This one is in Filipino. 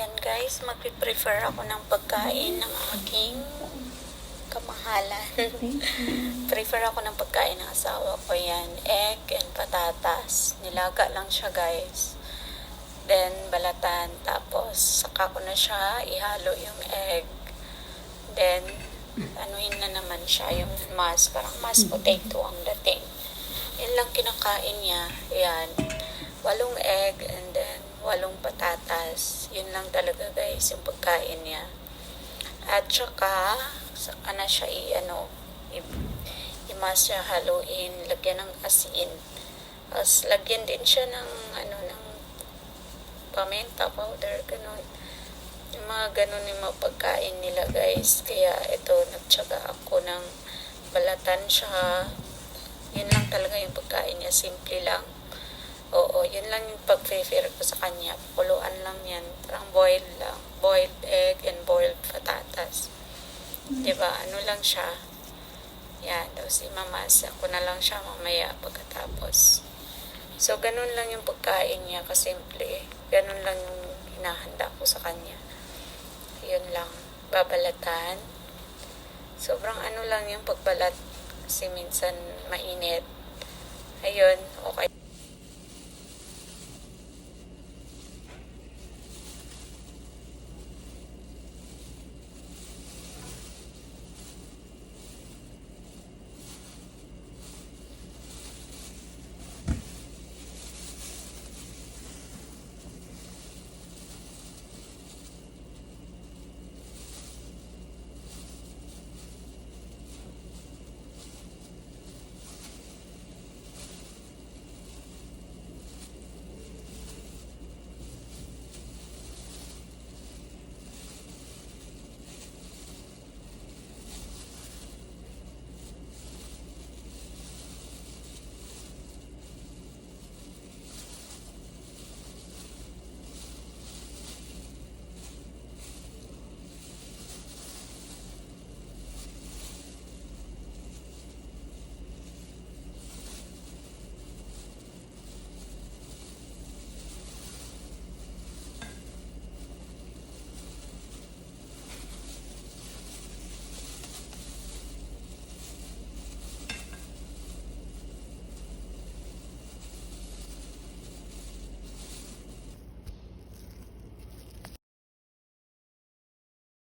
Yan guys, magpiprefer ako ng pagkain ng aking kamahalan. Prefer ako ng pagkain ng asawa ko yan. Egg and patatas. Nilaga lang siya guys. Then balatan. Tapos saka ko na siya ihalo yung egg. Then anuhin na naman siya yung parang mashed potato ang dating. Yan lang kinakain niya. Yan. 8 egg and then 8 patatas. Yun lang talaga guys yung pagkain niya. At saka saka na siya i-mas siya, haluin, lagyan ng asin. Tapos lagyan din siya ng ng paminta powder, ganun. Yung mga ganun yung mga pagkain nila guys. Kaya ito, nagtsaga ako ng balatan siya. Yun lang talaga yung pagkain niya, simple lang. Oo, yun lang yung pag-prefer ko sa kanya. Kuluan lang yan. Parang boiled lang. Boiled egg and boiled patatas. Diba? Ano lang siya. Yan. Tapos imamasa ko na lang siya mamaya pagkatapos. So, ganun lang yung pagkain niya. Kasimple. Ganun lang yung hinahanda ko sa kanya. Yun lang. Babalatan. Sobrang lang yung pagbalat. Kasi minsan mainit. Ayun. Okay.